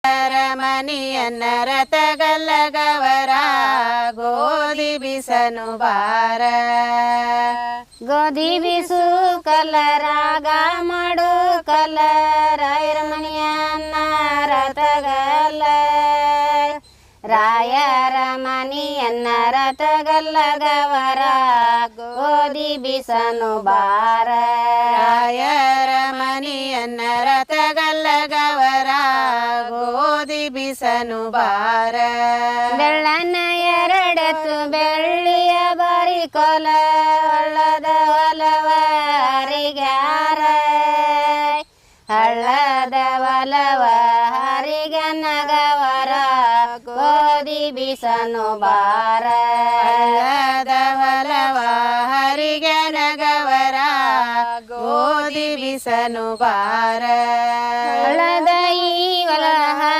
ಅರಮನಿಯನ್ನ ರಥಗಲ್ಲಗವರ ಗೋಧಿ ಬಿಸನು ಬಾರ ಗೋಧಿ ಬಿಸು ಕಲರಾಗ ಮಾಡು ಕಲರ ಅರಮನಿಯನ್ನ ರಥಗಲ್ಲ ರಾಯರ ಮನಿಯನ್ನ ರಥಗಲ್ಲಗವರ ಗೋಧಿ ಬಿಸನು ಬಾರ ರಾಯರ ಮನಿಯನ್ನ ರಥಗಲ್ಲಗವರ ಗೋಧಿ ಬಿಸನು ಬಾರ ಬೆಳ್ಳನ ಎರಡೆತ್ತು ಬೆಳ್ಳಿಯ ಬರಿ ಕೊಲ ಹಳ್ಳದ ಒಲವ ಹರಿಗ್ಯಾರ ಹಳ್ಳದ ಒಲವ ಹರಿಗನಗವರ ಗೋಧಿ ಬಿಸನು ಬಾರ ಹಳ್ಳದ ಒಲವ ಹರಿಗನಗವರ ಗೋಧಿ ಬಿಸನು ಬಾರ